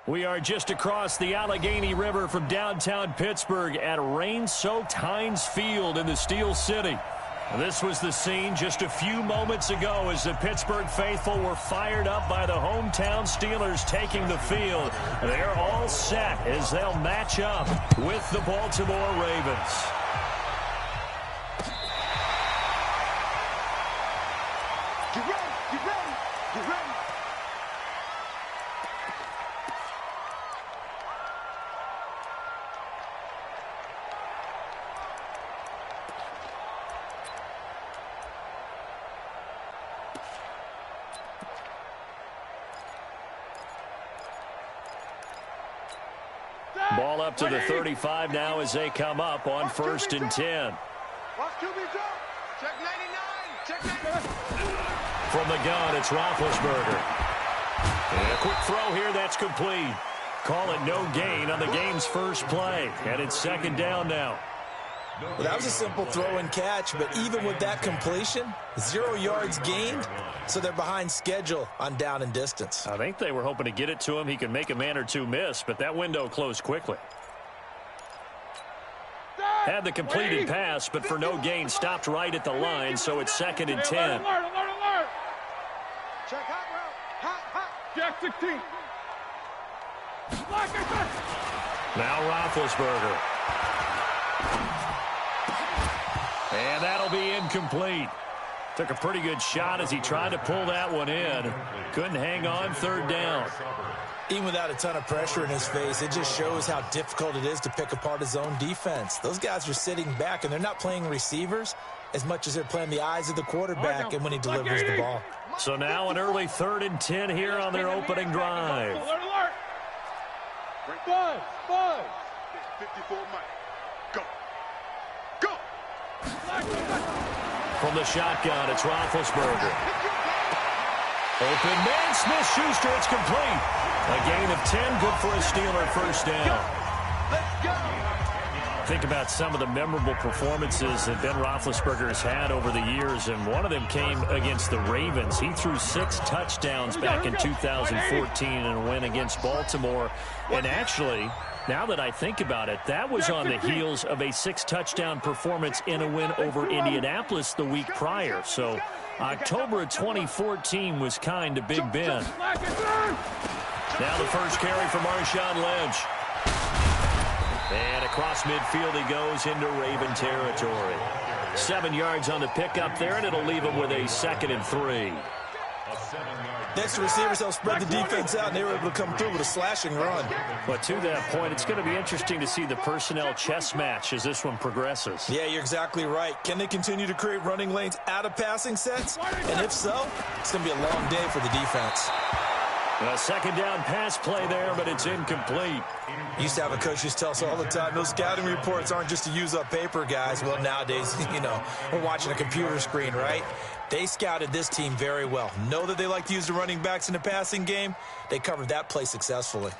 We are just across the Allegheny River from downtown Pittsburgh at rain-soaked Heinz Field in the Steel City. This was the scene just a few moments ago as the Pittsburgh faithful were fired up by the hometown Steelers taking the field. They're all set as they'll match up with the Baltimore Ravens. Get ready, get ready, get ready. Ball up to the 35 now as they come up on 1st and 10. Watch QB drop. Check 99. Check 99. From the gun, it's Roethlisberger. And a quick throw here, that's complete. Call it no gain on the game's first play. And it's 2nd down now. Well, that was a simple throw and catch, but even with that completion, 0 yards gained, so they're behind schedule on down and distance. I think they were hoping to get it to him. He could make a man or two miss, but that window closed quickly. Had the completed pass, but for no gain, stopped right at the line, so it's 2nd and 10. Check hot route. Hot. Jack 16. Now Roethlisberger. And that'll be incomplete. Took a pretty good shot as he tried to pull that one in. Couldn't hang on, 3rd down. Even without a ton of pressure in his face, it just shows how difficult it is to pick apart his own defense. Those guys are sitting back, and they're not playing receivers as much as they're playing the eyes of the quarterback and when he delivers the ball. So now an early 3rd and 10 here on their opening drive. Alert. 5. 54 Mike. Go. From the shotgun, it's Roethlisberger. Open man, Smith-Schuster, it's complete. A gain of 10, good for a Steeler 1st down. Let's go. Think about some of the memorable performances that Ben Roethlisberger has had over the years, and one of them came against the Ravens. He threw 6 touchdowns back in 2014 in a win against Baltimore. And actually, now that I think about it, that was on the heels of a 6-touchdown performance in a win over Indianapolis the week prior. So October of 2014 was kind of Big Ben. Now the first carry for Marshawn Lynch. And across midfield he goes into Raven territory. 7 yards on the pickup there, and it'll leave him with a 2nd and 3. Next, the receivers help spread the defense out, and they were able to come through with a slashing run. But to that point, it's going to be interesting to see the personnel chess match as this one progresses. Yeah, you're exactly right. Can they continue to create running lanes out of passing sets? And if so, it's going to be a long day for the defense. A 2nd down pass play there, but it's incomplete. Used to have a coach who tells us all the time, those scouting reports aren't just to use up paper, guys. Well, nowadays, we're watching a computer screen, right? They scouted this team very well. Know that they like to use the running backs in the passing game. They covered that play successfully.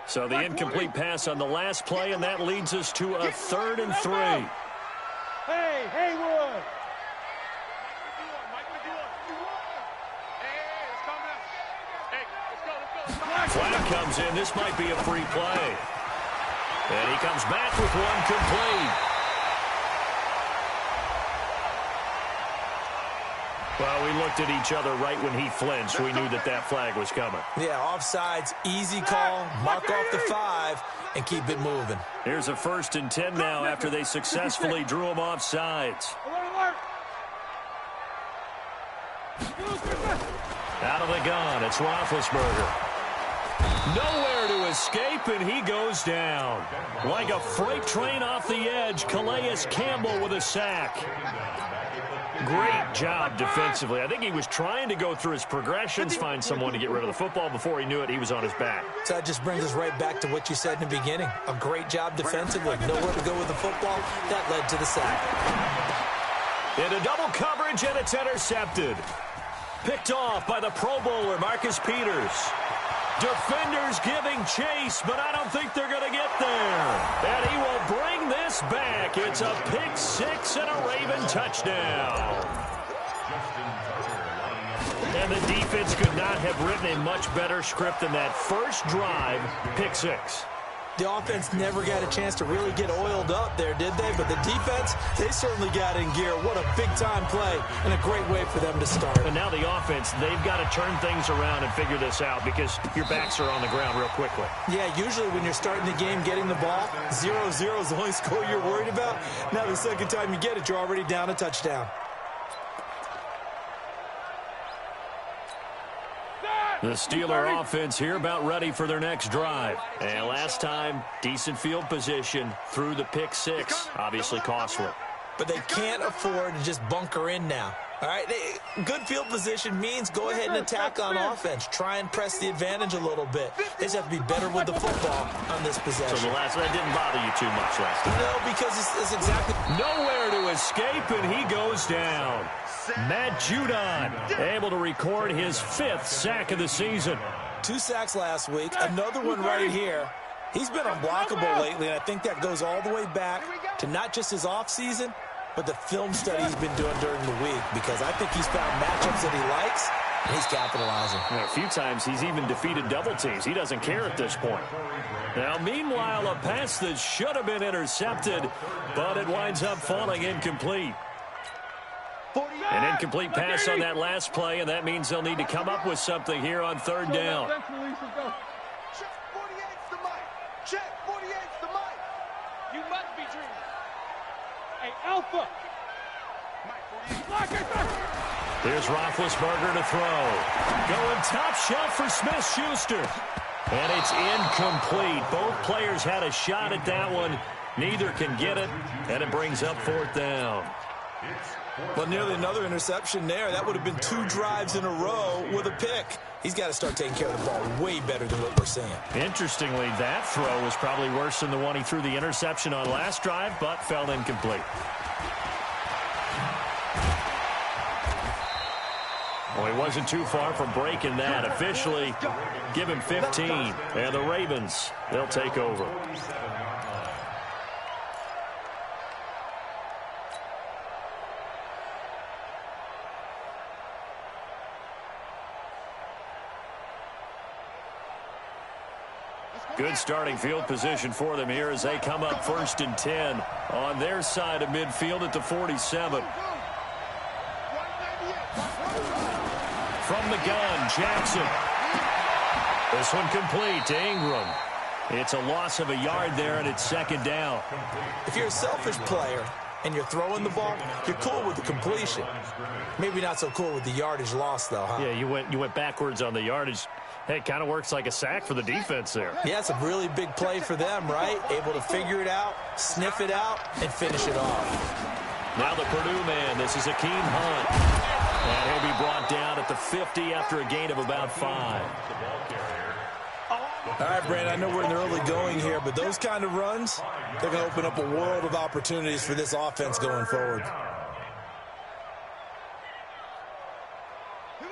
So the incomplete pass on the last play, and that leads us to a 3rd and 3. Hey, Haywood. Flag comes in. This might be a free play. And he comes back with one complete. Well, we looked at each other right when he flinched. We knew that that flag was coming. Yeah, offsides, easy call, mark off the 5, and keep it moving. Here's a 1st and 10 now after they successfully drew him offsides. Out of the gun, it's Roethlisberger. Nowhere to escape, and he goes down. Like a freight train off the edge, Calais Campbell with a sack. Great job defensively. I think he was trying to go through his progressions, find someone to get rid of the football. Before he knew it, he was on his back. So that just brings us right back to what you said in the beginning. A great job defensively. Nowhere to go with the football. That led to the sack. Into double coverage, and it's intercepted. Picked off by the Pro Bowler, Marcus Peters. Defenders giving chase, but I don't think they're going to get there. And he will bring this back. It's a pick 6 and a Raven touchdown. And the defense could not have written a much better script than that first drive, pick six. The offense never got a chance to really get oiled up there, did they? But the defense, they certainly got in gear. What a big-time play and a great way for them to start. And now the offense, they've got to turn things around and figure this out because your backs are on the ground real quickly. Yeah, usually when you're starting the game, getting the ball, 0-0 is the only score you're worried about. Now the second time you get it, you're already down a touchdown. The Steeler offense here about ready for their next drive. And last time, decent field position through the pick six. Obviously costly. But they can't afford to just bunker in now. All right, good field position means go ahead and attack on offense. Try and press the advantage a little bit. They just have to be better with the football on this possession. So that didn't bother you too much last time? No, because it's exactly... Nowhere to escape, and he goes down. Matt Judon able to record his 5th sack of the season. 2 sacks last week, another one right here. He's been unblockable lately, and I think that goes all the way back to not just his offseason, but the film study he's been doing during the week, because I think he's found matchups that he likes, and he's capitalizing. A few times he's even defeated double teams. He doesn't care at this point. Now, meanwhile, a pass that should have been intercepted, but it winds up falling incomplete. An incomplete pass on that last play, and that means they'll need to come up with something here on 3rd down. Check 48's the mic. Check 48's the mic. You must be dreaming. Hey, Alpha. Here's Roethlisberger to throw. Going top shelf for Smith-Schuster. And it's incomplete. Both players had a shot at that one. Neither can get it, and it brings up 4th down. Well, nearly another interception there. That would have been 2 drives in a row with a pick. He's got to start taking care of the ball way better than what we're seeing. Interestingly, that throw was probably worse than the one he threw the interception on last drive, but fell incomplete. Well, he wasn't too far from breaking that. Officially, give him 15. And the Ravens, they'll take over. Good starting field position for them here as they come up 1st and 10 on their side of midfield at the 47. From the gun, Jackson. This one complete to Ingram. It's a loss of a yard there, and it's 2nd down. If you're a selfish player and you're throwing the ball, you're cool with the completion. Maybe not so cool with the yardage loss, though, huh? Yeah, you went backwards on the yardage. Hey, it kind of works like a sack for the defense there. Yeah, it's a really big play for them, right? Able to figure it out, sniff it out, and finish it off. Now the Purdue man, this is Akeem Hunt. And he'll be brought down at the 50 after a gain of about 5. All right, Brandon, I know we're in the early going here, but those kind of runs, they're going to open up a world of opportunities for this offense going forward.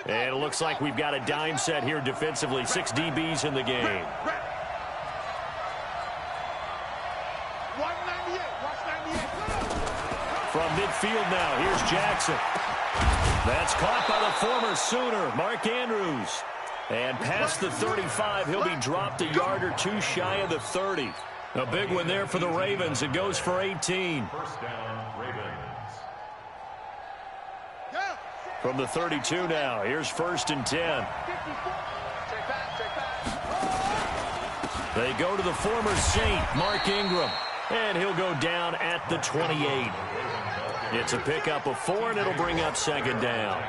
And it looks like we've got a dime set here defensively. 6 DBs in the game. From midfield now, here's Jackson. That's caught by the former Sooner, Mark Andrews. And past the 35, he'll be dropped a yard or 2 shy of the 30. A big one there for the Ravens. It goes for 18. From the 32 now, here's 1st and 10. They go to the former Saint, Mark Ingram. And he'll go down at the 28. It's a pickup of 4, and it'll bring up 2nd down.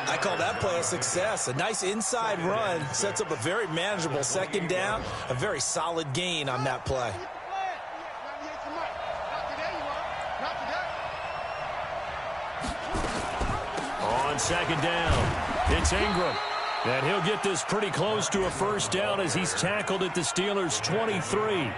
I call that play a success. A nice inside run sets up a very manageable 2nd down. A very solid gain on that play. On 2nd down, it's Ingram. And he'll get this pretty close to a first down as he's tackled at the Steelers' 23.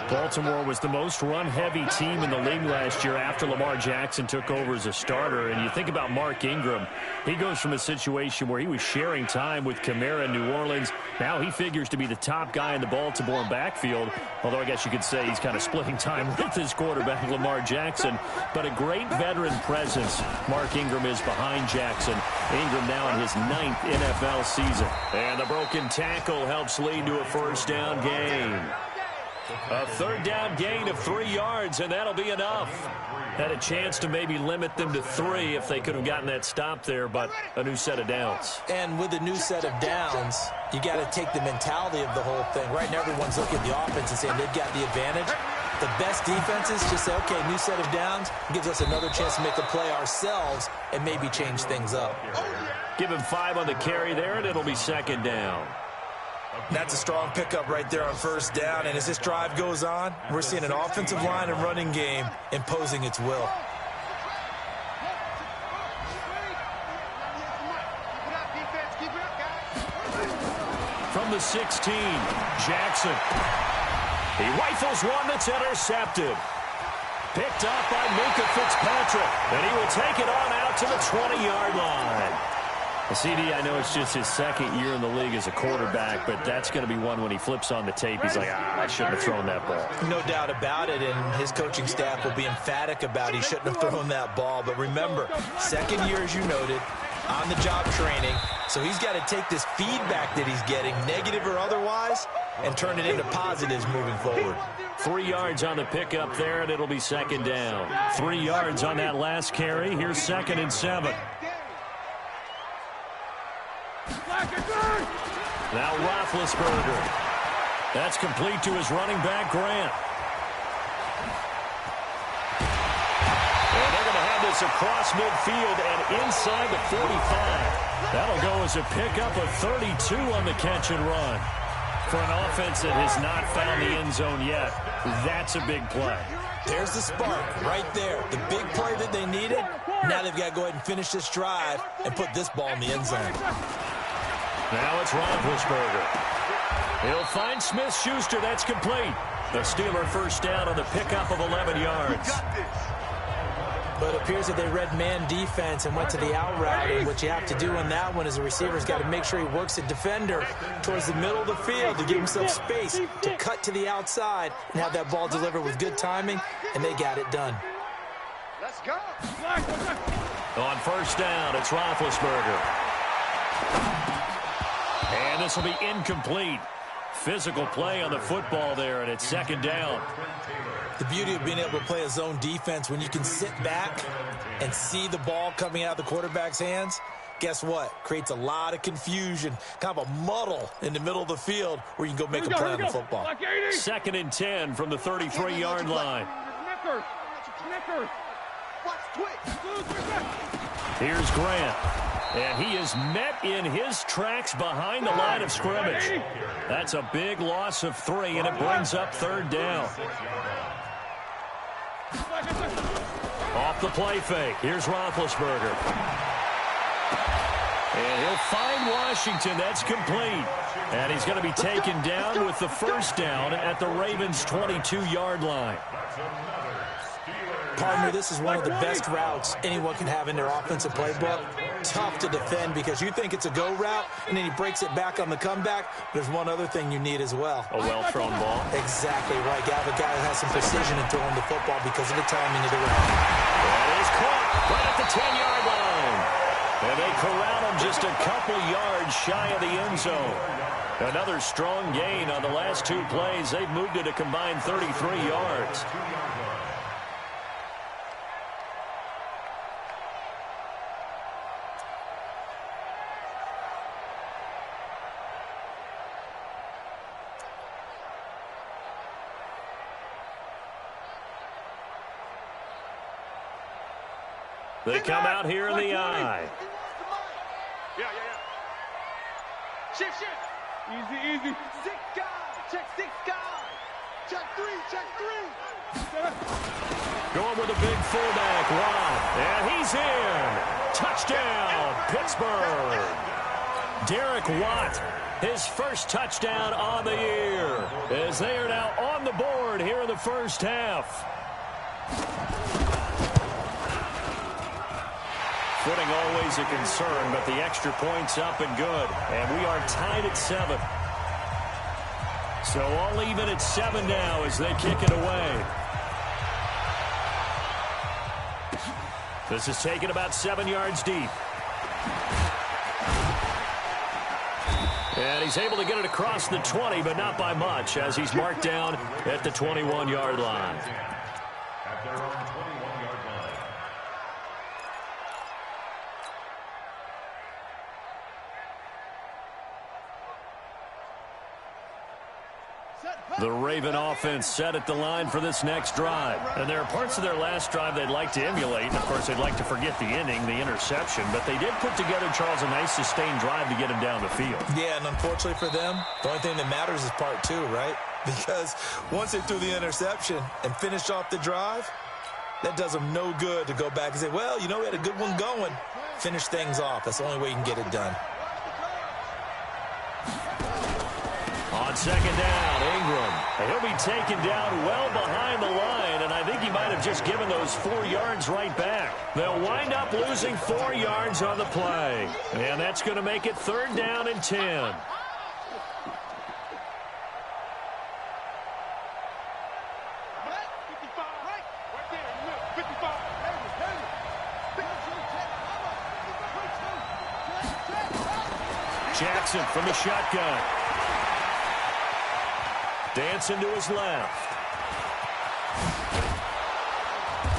Baltimore was the most run-heavy team in the league last year after Lamar Jackson took over as a starter. And you think about Mark Ingram, he goes from a situation where he was sharing time with Kamara in New Orleans. Now he figures to be the top guy in the Baltimore backfield, although I guess you could say he's kind of splitting time with his quarterback, Lamar Jackson. But a great veteran presence Mark Ingram is behind Jackson. Ingram now in his 9th NFL season. And the broken tackle helps lead to a first down gain. A third down gain of 3 yards, and that'll be enough. Had a chance to maybe limit them to 3 if they could have gotten that stop there, but a new set of downs. And with a new set of downs, you got to take the mentality of the whole thing. Right now, everyone's looking at the offense and saying they've got the advantage. The best defenses just say, okay, new set of downs gives us another chance to make a play ourselves and maybe change things up. Give him 5 on the carry there, and it'll be second down. That's a strong pickup right there on first down. And as this drive goes on, we're seeing an offensive line and running game imposing its will. From the 16, Jackson. He rifles one that's intercepted. Picked up by Minka Fitzpatrick. And he will take it on out to the 20-yard line. CD, I know it's just his second year in the league as a quarterback, but that's going to be one when he flips on the tape. He's like, I shouldn't have thrown that ball. No doubt about it, and his coaching staff will be emphatic about he shouldn't have thrown that ball. But remember, second year, as you noted, on-the-job training, so he's got to take this feedback that he's getting, negative or otherwise, and turn it into positives moving forward. 3 yards on the pickup there, and it'll be second down. 3 yards on that last carry. Here's 2nd and 7. Now Roethlisberger. That's complete to his running back, Grant. And they're going to have this across midfield and inside the 45. That'll go as a pickup of 32 on the catch and run. For an offense that has not found the end zone yet, that's a big play. There's the spark right there. The big play that they needed. Now they've got to go ahead and finish this drive and put this ball in the end zone. Now it's Roethlisberger. He'll find Smith-Schuster. That's complete. The Steeler first down on the pickup of 11 yards. But it appears that they read man defense and went to the out route. And what you have to do on that one is the receiver's got to make sure he works the defender towards the middle of the field to give himself space to cut to the outside and have that ball delivered with good timing, and they got it done. Let's go. On first down, it's Roethlisberger. And this will be incomplete. Physical play on the football there, and it's second down. The beauty of being able to play a zone defense when you can sit back and see the ball coming out of the quarterback's hands, guess what? Creates a lot of confusion, kind of a muddle in the middle of the field where you can go make a play on the football. 2nd and 10 from the 33-yard line. Here's Grant. And he is met in his tracks behind the line of scrimmage. That's a big loss of 3, and it brings up third down. Off the play fake. Here's Roethlisberger. And he'll find Washington. That's complete. And he's going to be taken down with the first down at the Ravens' 22-yard line. Partner, this is one of the best routes anyone can have in their offensive playbook. Tough to defend because you think it's a go route, and then he breaks it back on the comeback. There's one other thing you need as well. A well-thrown ball. Exactly right. You have a guy that has some precision in throwing the football because of the timing of the route. That is caught right at the 10-yard line. And they corral him just a couple yards shy of the end zone. Another strong gain on the last 2 plays. They've moved it a combined 33 yards. They come out here in the eye. Yeah. Shift. Easy. 6 guys. Check 6 guys. Check 3. Going with a big fullback, Rob. And he's in. Touchdown, Pittsburgh. Derek Watt, his first touchdown on the year, as they are now on the board here in the first half. Footing always a concern, but the extra point's up and good. And we are tied at 7. So all even at 7 now as they kick it away. This is taken about 7 yards deep. And he's able to get it across the 20, but not by much, as he's marked down at the 21-yard line. At their own 21-yard line. The Raven offense set at the line for this next drive. And there are parts of their last drive they'd like to emulate. And, of course, they'd like to forget the inning, the interception. But they did put together, Charles, a nice sustained drive to get him down the field. Yeah, and unfortunately for them, the only thing that matters is part 2, right? Because once they threw the interception and finished off the drive, that does them no good to go back and say, well, you know, we had a good one going. Finish things off. That's the only way you can get it done. On second down, Ingram. He'll be taken down well behind the line, and I think he might have just given those 4 yards right back. They'll wind up losing 4 yards on the play, and that's going to make it 3rd down and 10. Jackson from the shotgun. Dancing to his left.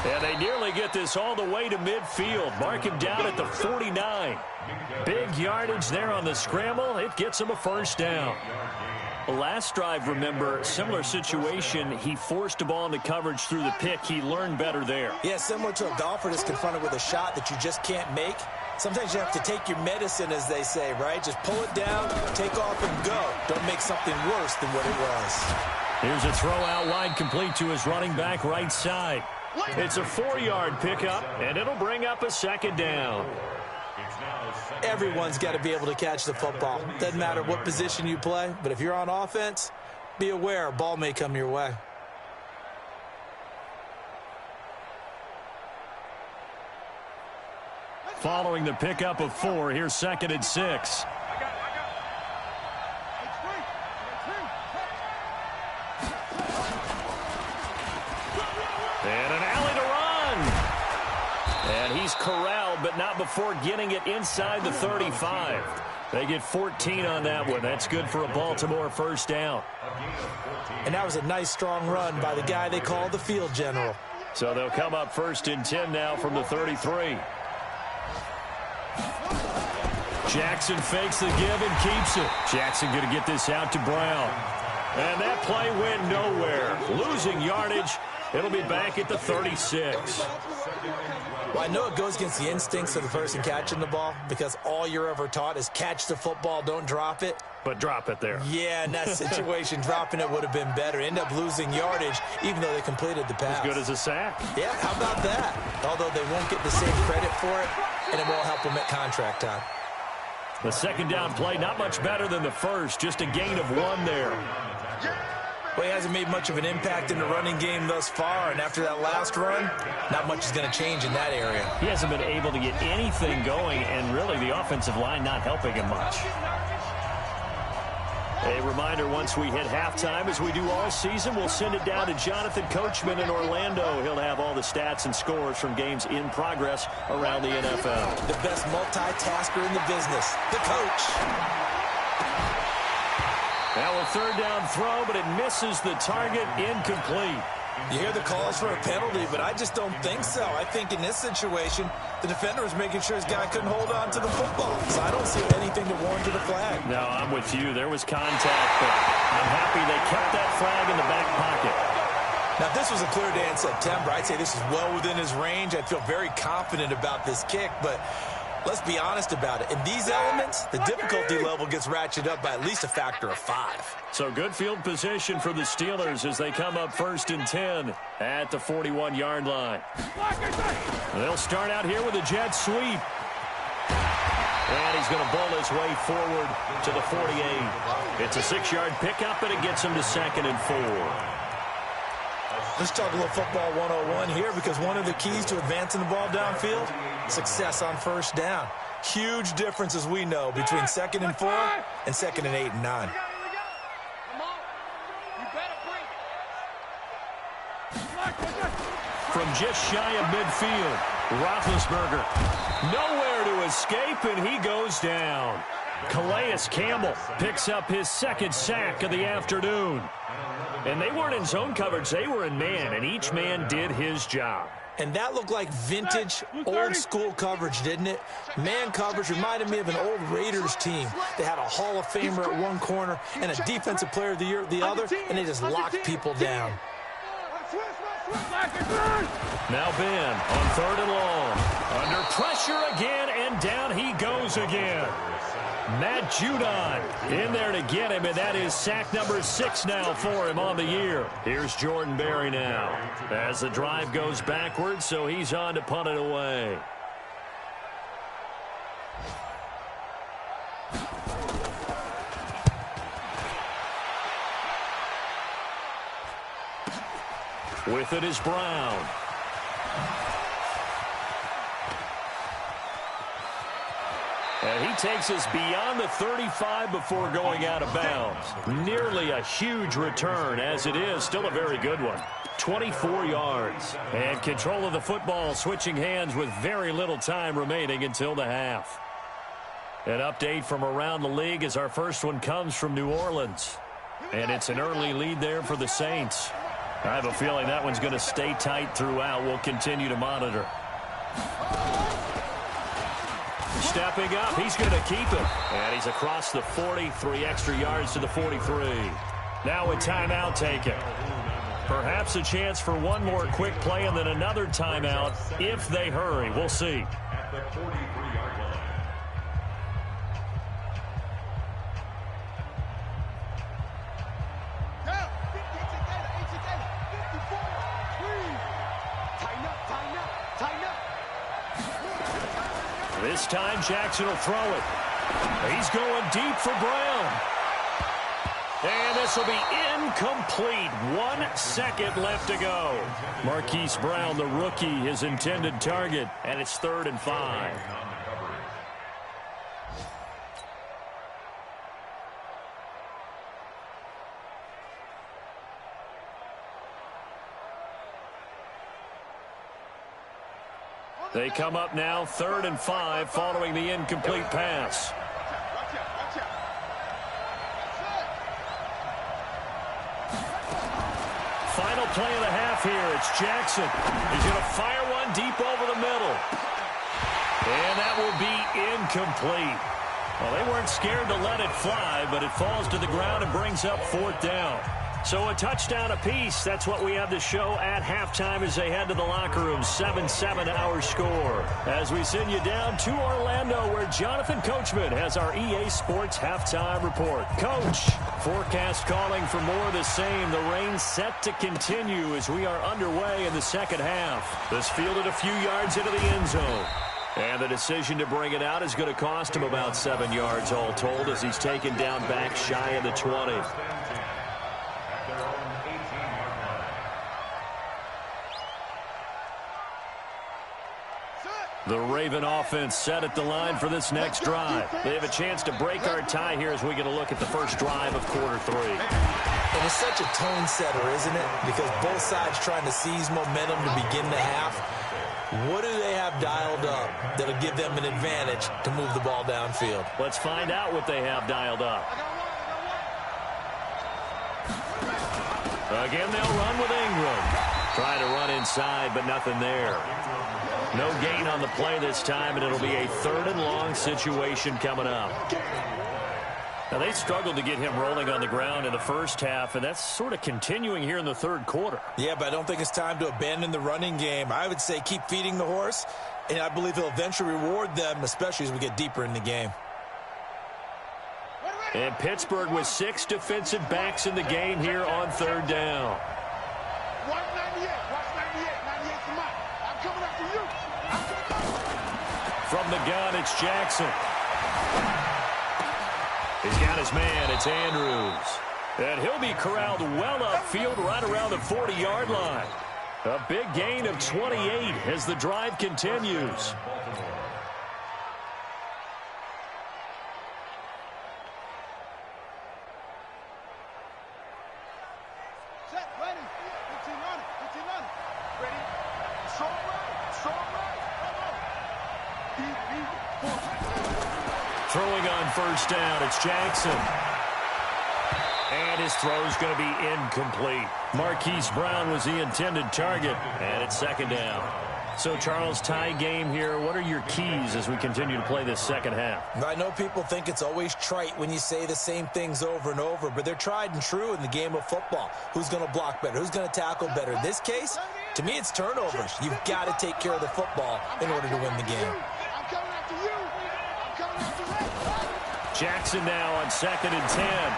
And they nearly get this all the way to midfield. Mark him down at the 49. Big yardage there on the scramble. It gets him a first down. Last drive, remember, similar situation. He forced a ball into coverage through the pick. He learned better there. Yeah, similar to a golfer that's confronted with a shot that you just can't make. Sometimes you have to take your medicine, as they say, right? Just pull it down, take off, and go. Don't make something worse than what it was. Here's a throw out wide, complete to his running back right side. It's a 4-yard pickup, and it'll bring up a second down. Everyone's got to be able to catch the football. Doesn't matter what position you play, but if you're on offense, be aware a ball may come your way. Following the pickup of 4, here's 2nd and 6. And an alley to run. And he's corralled, but not before getting it inside the 35. They get 14 on that one. That's good for a Baltimore first down. And that was a nice, strong run by the guy they call the field general. So they'll come up 1st and 10 now from the 33. Jackson fakes the give and keeps it. Jackson going to get this out to Brown. And that play went nowhere. Losing yardage. It'll be back at the 36. Well, I know it goes against the instincts of the person catching the ball because all you're ever taught is catch the football, don't drop it. But drop it there. Yeah, in that situation, dropping it would have been better. End up losing yardage, even though they completed the pass. As good as a sack. Yeah, how about that? Although they won't get the same credit for it, and it won't help them at contract time. The second down play, not much better than the first. Just a gain of 1 there. Well, he hasn't made much of an impact in the running game thus far, and after that last run, not much is going to change in that area. He hasn't been able to get anything going, and really the offensive line not helping him much. A reminder, once we hit halftime, as we do all season, we'll send it down to Jonathan Coachman in Orlando. He'll have all the stats and scores from games in progress around the NFL. The best multitasker in the business, the coach. Now a 3rd down throw, but it misses the target, incomplete. You hear the calls for a penalty, but I just don't think so. I think in this situation, the defender was making sure his guy couldn't hold on to the football. So I don't see anything to warrant a flag. No, I'm with you. There was contact, but I'm happy they kept that flag in the back pocket. Now, if this was a clear day in September, I'd say this is well within his range. I'd feel very confident about this kick, but let's be honest about it. In these elements, the difficulty level gets ratcheted up by at least a factor of 5. So good field position for the Steelers as they come up 1st and 10 at the 41-yard line. They'll start out here with a jet sweep. And he's going to bowl his way forward to the 48. It's a 6-yard pickup, and it gets him to 2nd and 4. Let's talk a little football 101 here, because one of the keys to advancing the ball downfield, success on first down. Huge difference, as we know, between 2nd and 4 and 2nd and 8 and 9. From just shy of midfield, Roethlisberger nowhere to escape, and he goes down. Calais Campbell picks up his 2nd sack of the afternoon. And they weren't in zone coverage, they were in man, and each man did his job. And that looked like vintage, old-school coverage, didn't it? Man coverage reminded me of an old Raiders team. They had a Hall of Famer at one corner and a Defensive Player of the Year at the other, and they just locked people down. Now Ben on 3rd and long. Under pressure again, and down he goes again. Matt Judon in there to get him, and that is sack number 6 now for him on the year. Here's Jordan Berry now as the drive goes backwards, so he's on to punt it away. With it is Brown. And he takes us beyond the 35 before going out of bounds. Nearly a huge return, as it is still a very good one. 24 yards. And control of the football switching hands with very little time remaining until the half. An update from around the league as our first one comes from New Orleans. And it's an early lead there for the Saints. I have a feeling that one's going to stay tight throughout. We'll continue to monitor. Stepping up, he's going to keep it. And he's across the 40, 3 extra yards to the 43. Now a timeout taken. Perhaps a chance for one more quick play and then another timeout if they hurry. We'll see. At the 43-yard line. This time Jackson will throw it. He's going deep for Brown. And this will be incomplete. 1 second left to go. Marquise Brown, the rookie, his intended target. And it's 3rd and 5. They come up now 3rd and 5 following the incomplete pass. Final play of the half here. It's Jackson. He's going to fire one deep over the middle. And that will be incomplete. Well, they weren't scared to let it fly, but it falls to the ground and brings up 4th down. So a touchdown apiece. That's what we have to show at halftime as they head to the locker room. 7-7 our score. As we send you down to Orlando, where Jonathan Coachman has our EA Sports halftime report. Coach, forecast calling for more of the same. The rain set to continue as we are underway in the second half. This fielded a few yards into the end zone. And the decision to bring it out is going to cost him about 7 yards all told as he's taken down back shy of the 20. The Raven offense set at the line for this next drive. They have a chance to break our tie here as we get a look at the first drive of quarter 3. And it's such a tone setter, isn't it? Because both sides trying to seize momentum to begin the half. What do they have dialed up that'll give them an advantage to move the ball downfield? Let's find out what they have dialed up. Again, they'll run with Ingram. Trying to run inside, but nothing there. No gain on the play this time, and it'll be a 3rd and long situation coming up. Now, they struggled to get him rolling on the ground in the first half, and that's sort of continuing here in the 3rd quarter. Yeah, but I don't think it's time to abandon the running game. I would say keep feeding the horse, and I believe he'll eventually reward them, especially as we get deeper in the game. And Pittsburgh with 6 defensive backs in the game here on 3rd down. From the gun, it's Jackson. He's got his man. It's Andrews. And he'll be corralled well upfield right around the 40-yard line. A big gain of 28 as the drive continues. Set, ready. 15 on it. 15 on it. Ready. So right. So right. Come on. Throwing on first down, it's Jackson. And his throw's going to be incomplete. Marquise Brown was the intended target, and it's second down. So, Charles, tie game here. What are your keys as we continue to play this second half? I know people think it's always trite when you say the same things over and over, but they're tried and true in the game of football. Who's going to block better? Who's going to tackle better? In this case, to me, it's turnovers. You've got to take care of the football in order to win the game. I'm coming after you. I'm coming after you. Jackson now on 2nd and 10.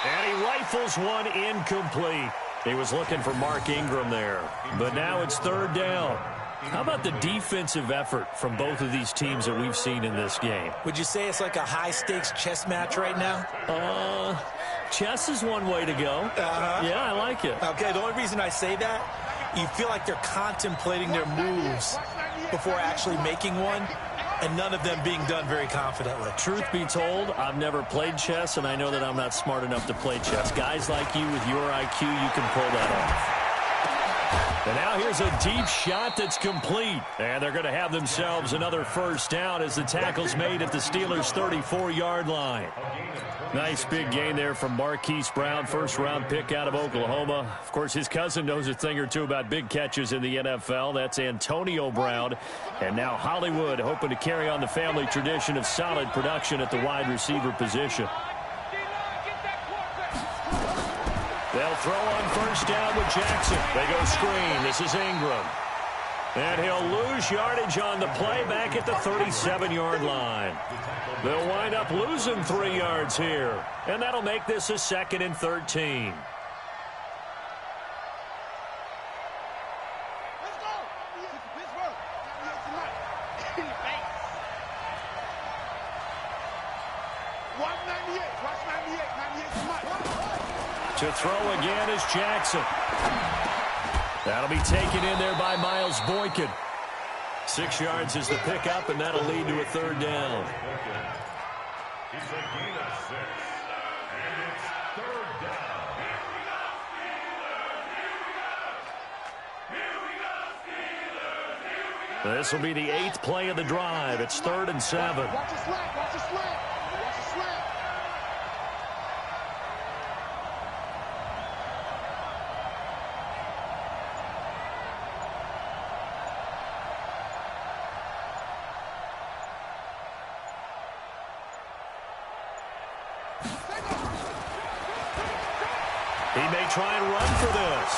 And he rifles one incomplete. He was looking for Mark Ingram there. But now it's third down. How about the defensive effort from both of these teams that we've seen in this game? Would you say it's like a high-stakes chess match right now? Chess is one way to go. Yeah, I like it. Okay, the only reason I say that, you feel like they're contemplating their moves before actually making one, and none of them being done very confidently. Truth be told, I've never played chess, and I know that I'm not smart enough to play chess. Guys like you with your IQ, you can pull that off. And now here's a deep shot that's complete. And they're going to have themselves another first down as the tackle's made at the Steelers' 34-yard line. Nice big gain there from Marquise Brown, first-round pick out of Oklahoma. Of course, his cousin knows a thing or two about big catches in the NFL. That's Antonio Brown. And now Hollywood hoping to carry on the family tradition of solid production at the wide receiver position. They'll throw on first down with Jackson. They go screen. This is Ingram. And he'll lose yardage on the play back at the 37-yard line. They'll wind up losing 3 yards here. And that'll make this a 2nd and 13. Let's go. Pittsburgh. Tonight. Watch 98. Watch 98. 98 tonight. To throw again is Jackson. That'll be taken in there by Miles Boykin. 6 yards is the pickup, and that'll lead to a third down. It's a gain of 6, and it's third down. This will be the 8th play of the drive. It's 3rd and 7. Watch the slant. Watch the slant. Watch the slant. He may try and run for this.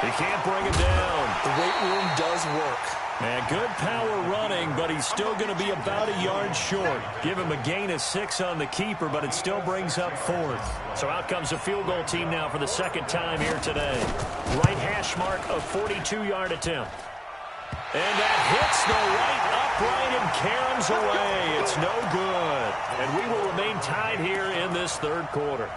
He can't bring him down. The weight room does work. And good power running, but he's still going to be about a yard short. Give him a gain of 6 on the keeper, but it still brings up 4th. So out comes a field goal team now for the second time here today. Right hash mark of 42-yard attempt. And that hits the right upright and caroms away. It's no good. And we will remain tied here in this third quarter.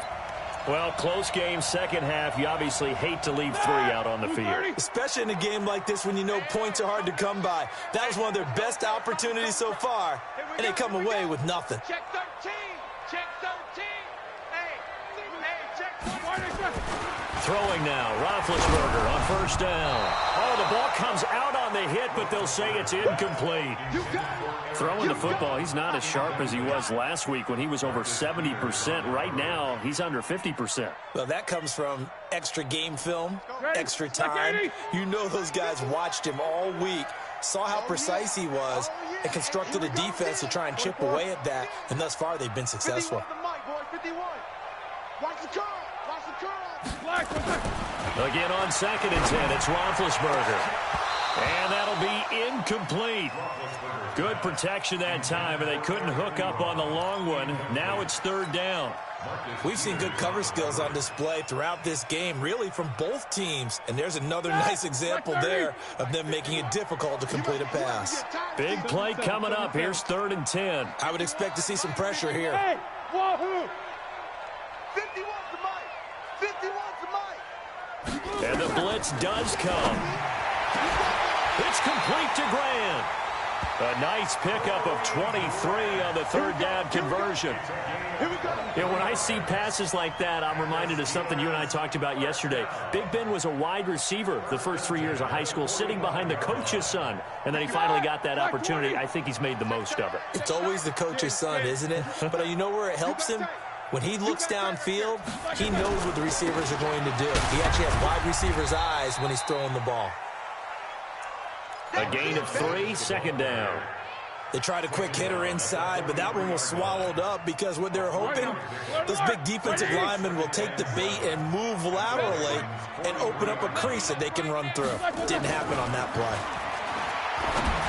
Well, close game, second half. You obviously hate to leave 3 out on the field. Especially in a game like this when you know points are hard to come by. That was one of their best opportunities so far, and they come away with nothing. Check 13. Check 13. Hey, check 13. Throwing now, Roethlisberger on first down. Oh, the ball comes out on the hit, but they'll say it's incomplete. Throwing the football, he's not as sharp as he was last week when he was over 70%. Right now, he's under 50%. Well, that comes from extra game film, extra time. You know those guys watched him all week, saw how precise he was, and constructed a defense to try and chip away at that, and thus far they've been successful. 51. Watch the curl. Watch the curl. Again on 2nd and 10, it's Roethlisberger. And that'll be incomplete. Good protection that time, and they couldn't hook up on the long one. Now it's third down. We've seen good cover skills on display throughout this game, really from both teams. And there's another nice example there of them making it difficult to complete a pass. Big play coming up. Here's 3rd and 10. I would expect to see some pressure here. Hey, wahoo! 51 to Mike. 51 to Mike. And the blitz does come. It's complete to Grant. A nice pickup of 23 on the 3rd down conversion. You know, when I see passes like that, I'm reminded of something you and I talked about yesterday. Big Ben was a wide receiver the first 3 years of high school, sitting behind the coach's son, and then he finally got that opportunity. I think he's made the most of it. It's always the coach's son, isn't it? But you know where it helps him? When he looks downfield, he knows what the receivers are going to do. He actually has wide receivers' eyes when he's throwing the ball. A gain of 3, 2nd down. They tried a quick hitter inside, but that one was swallowed up because what they're hoping, those big defensive linemen will take the bait and move laterally and open up a crease that they can run through. Didn't happen on that play.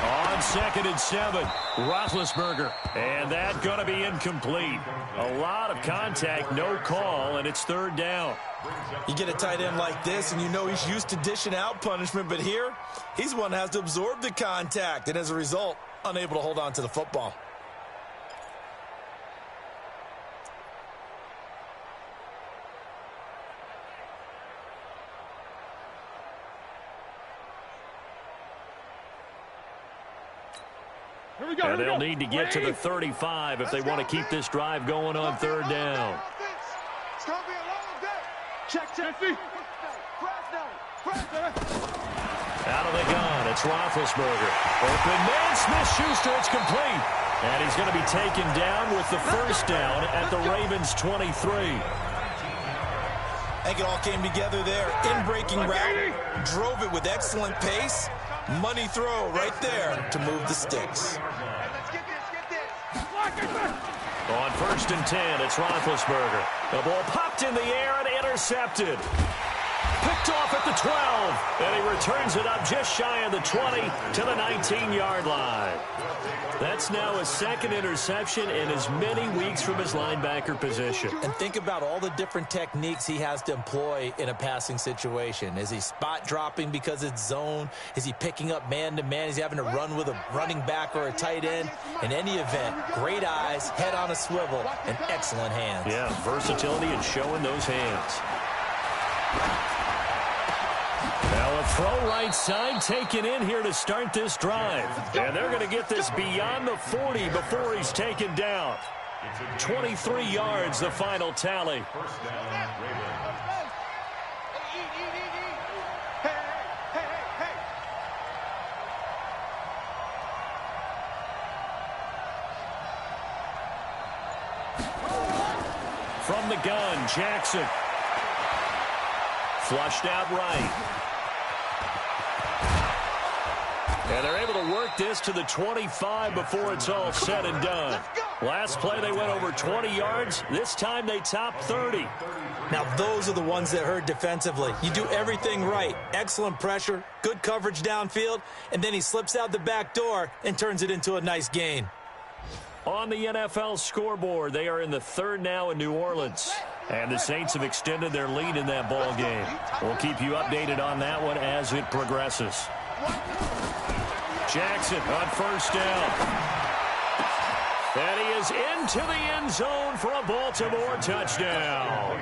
On 2nd and 7, Roethlisberger. And that's going to be incomplete. A lot of contact, no call, and it's 3rd down. You get a tight end like this, and you know he's used to dishing out punishment, but here, he's one that has to absorb the contact, and as a result, unable to hold on to the football. And they'll need to get to the 35 if they want to keep this drive going on 3rd down. It's going to be a long day. Check. Out of the gun, it's Roethlisberger. Open man, Smith-Schuster, it's complete. And he's going to be taken down with the 1st down at the Ravens' 23. I think it all came together there. In-breaking route, drove it with excellent pace. Money throw right there to move the sticks. On 1st and 10, it's Roethlisberger. The ball popped in the air and intercepted. Picked off at the 12, and he returns it up just shy of the 20 to the 19-yard line. That's now his 2nd interception in as many weeks from his linebacker position. And think about all the different techniques he has to employ in a passing situation. Is he spot dropping because it's zone? Is he picking up man-to-man? Is he having to run with a running back or a tight end? In any event, great eyes, head on a swivel, and excellent hands. Yeah, versatility and showing those hands. Now a throw right side taken in here to start this drive. And they're going to get this beyond the 40 before he's taken down. 23 yards, the final tally. From the gun, Jackson. Flushed out right. And they're able to work this to the 25 before it's all said and done. Last play, they went over 20 yards. This time, they topped 30. Now, those are the ones that hurt defensively. You do everything right. Excellent pressure, good coverage downfield, and then he slips out the back door and turns it into a nice gain. On the NFL scoreboard, they are in the 3rd now in New Orleans. And the Saints have extended their lead in that ball game. We'll keep you updated on that one as it progresses. Jackson on 1st down. And he is into the end zone for a Baltimore touchdown.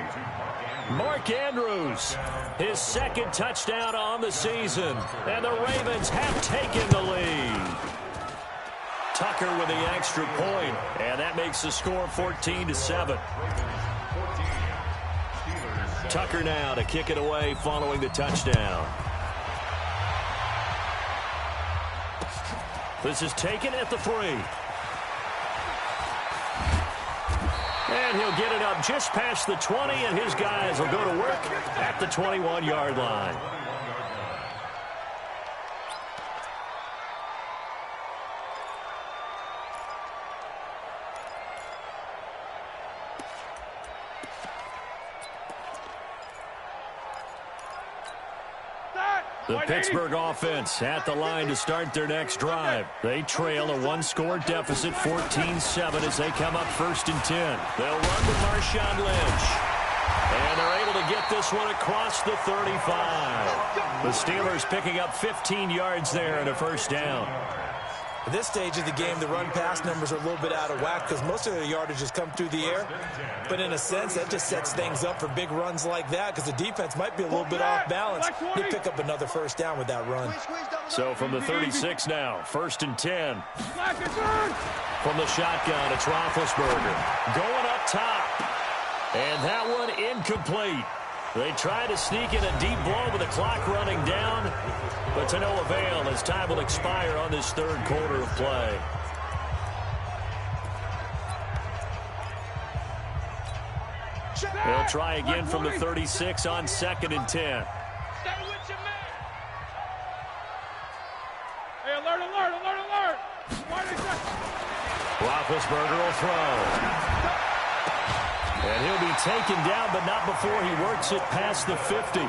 Mark Andrews, his 2nd touchdown on the season. And the Ravens have taken the lead. Tucker with the extra point, and that makes the score 14-7. Tucker now to kick it away following the touchdown. This is taken at the 3. And he'll get it up just past the 20, and his guys will go to work at the 21-yard line. The Pittsburgh offense at the line to start their next drive. They trail a one-score deficit, 14-7, as they come up 1st and 10. They'll run with Marshawn Lynch. And they're able to get this one across the 35. The Steelers picking up 15 yards there and a 1st down. At this stage of the game, the run-pass numbers are a little bit out of whack because most of their yardage has come through the air. But in a sense, that just sets things up for big runs like that because the defense might be a little bit off balance. They pick up another 1st down with that run. So from the 36 now, 1st and 10. From the shotgun, it's Roethlisberger going up top. And that one incomplete. They try to sneak in a deep blow with the clock running down, but to no avail as time will expire on this 3rd quarter of play. They'll try again from the 36 on 2nd and 10. Stay with your man. Hey, alert, alert, alert, alert. Roethlisberger will throw. And he'll be taken down, but not before he works it past the 50.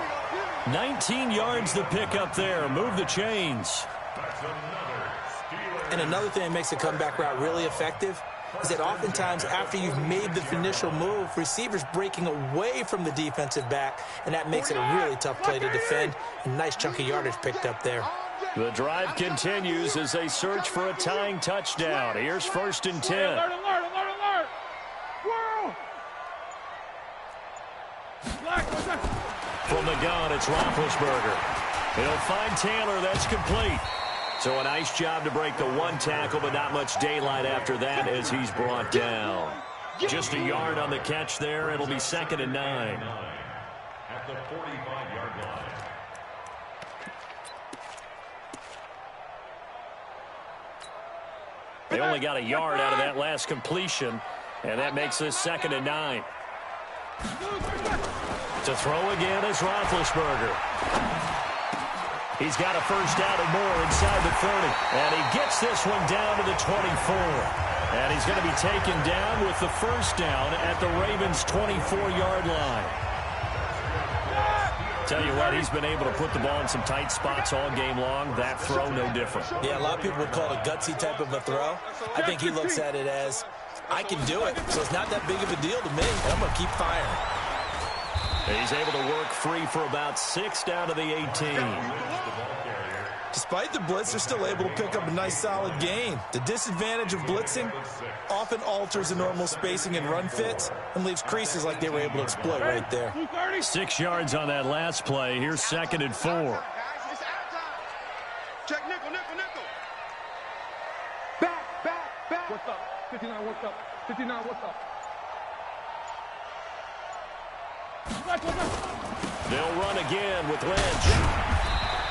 19 yards the pick up there. Move the chains. And another thing that makes the comeback route really effective is that oftentimes after you've made the initial move, receivers breaking away from the defensive back, and that makes it a really tough play to defend. A nice chunk of yardage picked up there. The drive continues as they search for a tying touchdown. Here's 1st and 10. Alert, alert, alert, alert. Whirl. From the gun, it's Roethlisberger. He'll find Taylor. That's complete. So a nice job to break the 1 tackle, but not much daylight after that as he's brought down. Just a yard on the catch there. It'll be 2nd and 9. At the 45-yard line. They only got a yard out of that last completion, and that makes this 2nd and 9. To throw again is Roethlisberger. He's got a 1st down and more inside the 30. And he gets this one down to the 24. And he's going to be taken down with the 1st down at the Ravens' 24-yard line. Tell you what, he's been able to put the ball in some tight spots all game long. That throw, no different. Yeah, a lot of people would call it a gutsy type of a throw. I think he looks at it as, I can do it, so it's not that big of a deal to me. I'm going to keep firing. He's able to work free for about 6 down to the 18. Despite the blitz, they're still able to pick up a nice solid gain. The disadvantage of blitzing often alters the normal spacing and run fits and leaves creases like they were able to exploit right there. 6 yards on that last play. Here's 2nd and 4. Check nickel, nickel, nickel. Back. What's up? 59, what's up? 59, what's up? They'll run again with Lynch.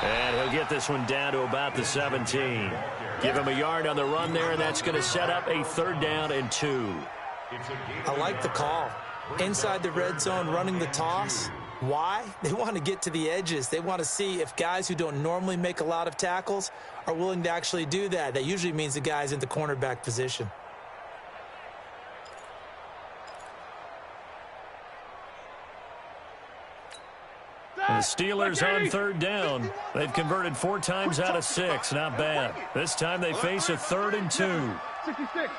And he'll get this one down to about the 17. Give him a yard on the run there, and that's going to set up a 3rd down and 2. I like the call. Inside the red zone, running the toss. Why? They want to get to the edges. They want to see if guys who don't normally make a lot of tackles are willing to actually do that. That usually means the guy's in the cornerback position. The Steelers on 3rd down. They've converted 4 times out of 6. Not bad. This time they face a 3rd and 2. 66.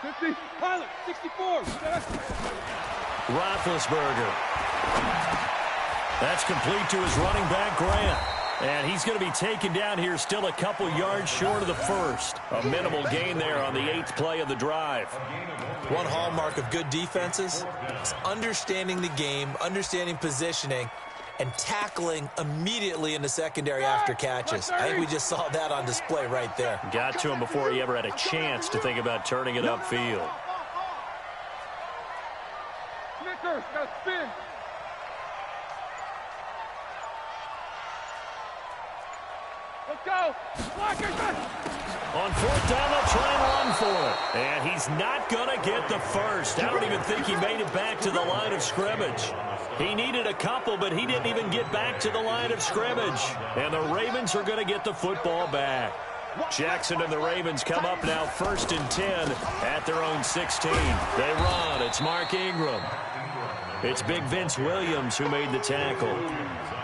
50. Pilot. 64. Roethlisberger. That's complete to his running back, Grant. And he's going to be taken down here still a couple yards short of the 1st. A minimal gain there on the 8th play of the drive. One hallmark of good defenses is understanding the game, understanding positioning, and tackling immediately in the secondary after catches. I think we just saw that on display right there. Got to him before he ever had a chance to think about turning it upfield. Snickers, got spin. Let's go. On 4th down, they'll try and run for it. And he's not going to get the 1st. I don't even think he made it back to the line of scrimmage. He needed a couple, but he didn't even get back to the line of scrimmage. And the Ravens are going to get the football back. Jackson and the Ravens come up now 1st and 10 at their own 16. They run. It's Mark Ingram. It's Big Vince Williams who made the tackle.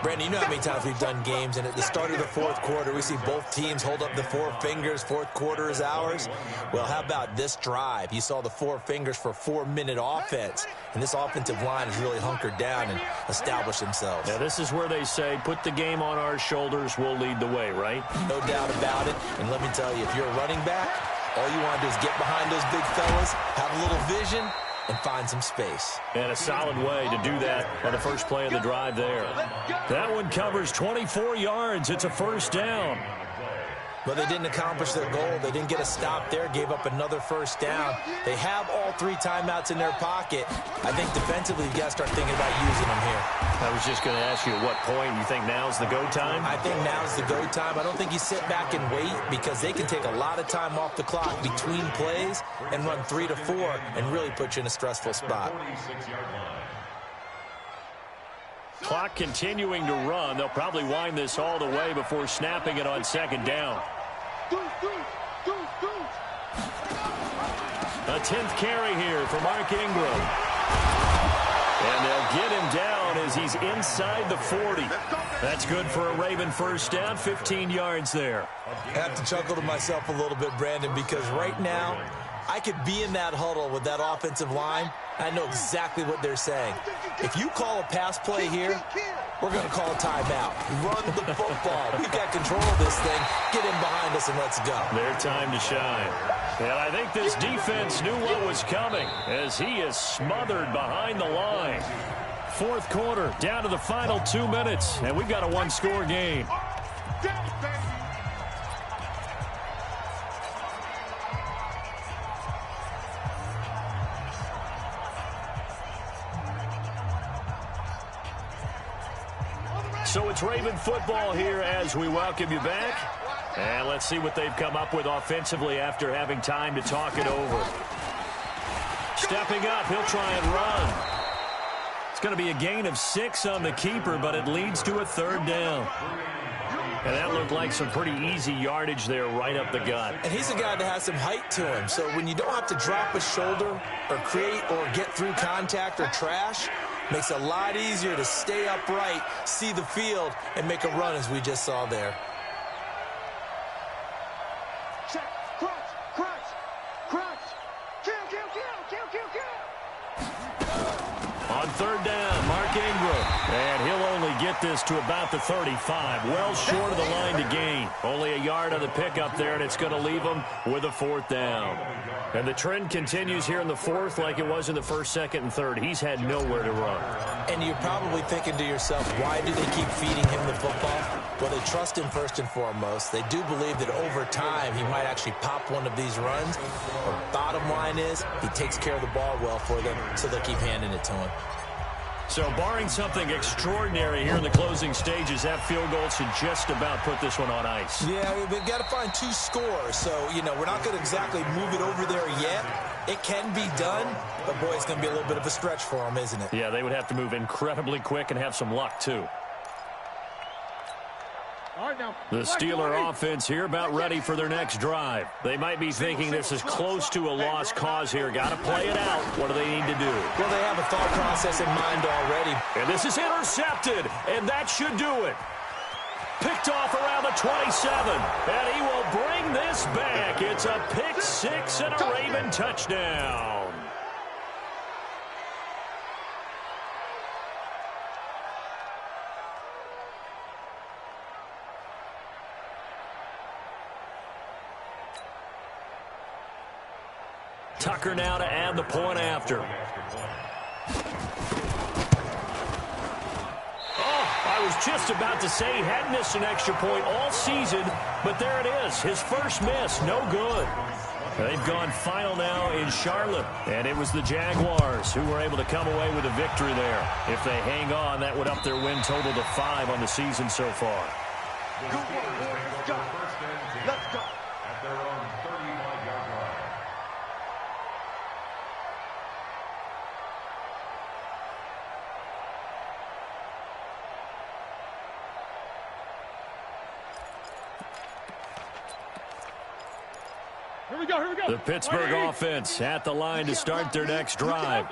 Brandon, you know how many times we've done games, and at the start of the fourth quarter, we see both teams hold up the four fingers, fourth quarter is ours. Well, how about this drive? You saw the four fingers for a 4-minute offense, and this offensive line has really hunkered down and established themselves. Yeah, this is where they say, put the game on our shoulders, we'll lead the way, right? No doubt about it, and let me tell you, if you're a running back, all you want to do is get behind those big fellas, have a little vision, and find some space. And a solid way to do that on the first play of the drive there. That one covers 24 yards. It's a first down. But they didn't accomplish their goal. They didn't get a stop there, gave up another first down. They have all 3 timeouts in their pocket. I think defensively, you've got to start thinking about using them here. I was just going to ask you at what point you think now's the go time? I think now's the go time. I don't think you sit back and wait because they can take a lot of time off the clock between plays and run 3 to 4 and really put you in a stressful spot. Clock continuing to run. They'll probably wind this all the way before snapping it on second down. A 10th carry here for Mark Ingram. And they'll get him down as he's inside the 40. That's good for a Raven first down, 15 yards there. I have to chuckle to myself a little bit, Brandon, because right now I could be in that huddle with that offensive line. I know exactly what they're saying. If you call a pass play here, we're going to call a timeout. Run the football. We've got control of this thing. Get in behind us and let's go. Their time to shine. And I think this defense knew what was coming as he is smothered behind the line. Fourth quarter, down to the final 2 minutes, and we've got a one-score game. So it's Raven football here as we welcome you back. And let's see what they've come up with offensively after having time to talk it over. Stepping up, he'll try and run. It's going to be a gain of 6 on the keeper, but it leads to a third down. And that looked like some pretty easy yardage there right up the gut. And he's a guy that has some height to him. So when you don't have to drop a shoulder or create or get through contact or trash, makes it a lot easier to stay upright, see the field, and make a run as we just saw there. Check, crunch, kill. On third down, Mark Ingram. And he'll only get this to about the 35. Well short of the line to gain. Only a yard on the pickup there, and it's going to leave him with a fourth down. And the trend continues here in the fourth like it was in the first, second, and third. He's had nowhere to run. And you're probably thinking to yourself, why do they keep feeding him the football? Well, they trust him first and foremost. They do believe that over time he might actually pop one of these runs. But bottom line is he takes care of the ball well for them, so they'll keep handing it to him. So barring something extraordinary here in the closing stages, that field goal should just about put this one on ice. Yeah, they've got to find 2 scores. So, we're not going to exactly move it over there yet. It can be done, but, boy, it's going to be a little bit of a stretch for them, isn't it? Yeah, they would have to move incredibly quick and have some luck, too. The Steeler offense here about ready for their next drive. They might be thinking this is close to a lost cause here. Got to play it out. What do they need to do? Well, they have a thought process in mind already. And this is intercepted, and that should do it. Picked off around the 27, and he will bring this back. It's a pick 6 and a Raven touchdown. Tucker now to add the point after. I was just about to say he hadn't missed an extra point all season, but there it is. His first miss, no good. They've gone final now in Charlotte, and it was the Jaguars who were able to come away with a victory there. If they hang on, that would up their win total to 5 on the season so far. Good work, boys. Let's go. Let's go. At their own 35-yard line. Here we go. The Pittsburgh offense at the line to start their next drive.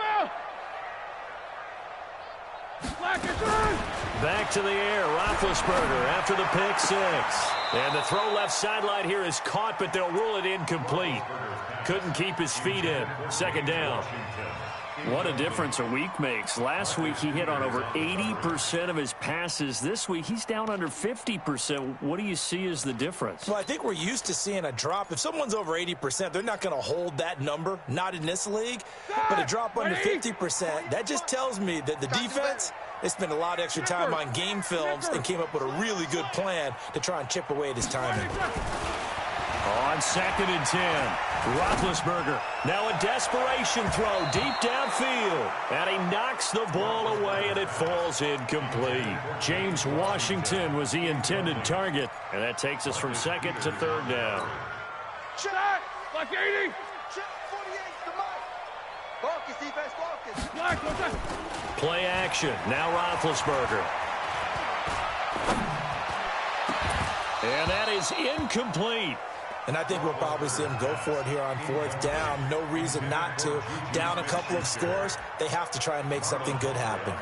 Back to the air, Roethlisberger after the pick six. And the throw left sideline here is caught, but they'll rule it incomplete. Couldn't keep his feet in. Second down. What a difference a week makes. Last week he hit on over 80% of his passes. This week he's down under 50%. What do you see as the difference? Well, I think we're used to seeing a drop. If someone's over 80%, they're not going to hold that number, not in this league. But a drop under 50%, that just tells me that the defense, they spent a lot of extra time on game films and came up with a really good plan to try and chip away at his timing. On 2nd and 10, Roethlisberger. Now a desperation throw deep downfield. And he knocks the ball away, and it falls incomplete. James Washington was the intended target. And that takes us from 2nd to 3rd down. Check! Like 80! Check 48, the mark! Focus, defense, focus! Play action. Now Roethlisberger. And that is incomplete. And I think we'll probably see him go for it here on 4th down. No reason not to. Down a couple of scores, they have to try and make something good happen.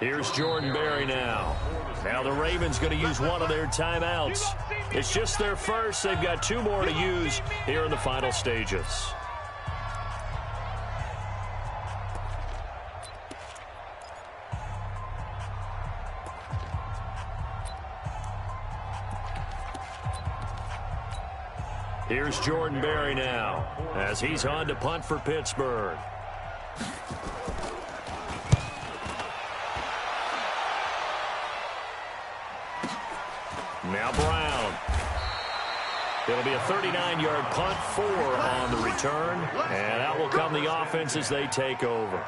Here's Jordan Berry now. Now the Ravens going to use one of their timeouts. It's just their first. They've got 2 more to use here in the final stages. Here's Jordan Berry now as he's on to punt for Pittsburgh. Now Brown. It'll be a 39-yard punt, 4 on the return. And out will come the offense as they take over.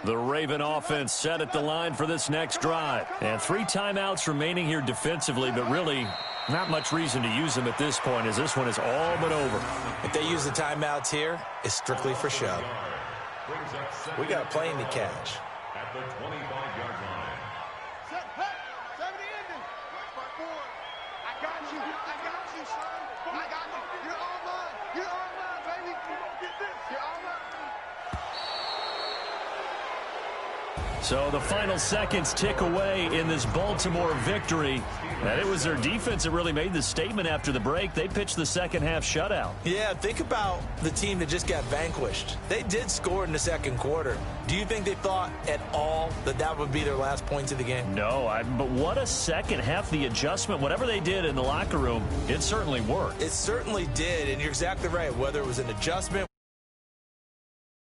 The Raven offense set at the line for this next drive. And 3 timeouts remaining here defensively, but really not much reason to use them at this point as this one is all but over. If they use the timeouts here, it's strictly for show. We got a plane to catch. At the 25-yard line. Set, hey, 70 ending. I got you, son. I got you. You're all mine. You're all mine, baby. Get this. You're all mine. So the final seconds tick away in this Baltimore victory. And it was their defense that really made the statement after the break. They pitched the second half shutout. Yeah, think about the team that just got vanquished. They did score in the second quarter. Do you think they thought at all that that would be their last points of the game? No, but what a second half. The adjustment, whatever they did in the locker room, it certainly worked. It certainly did, and you're exactly right. Whether it was an adjustment,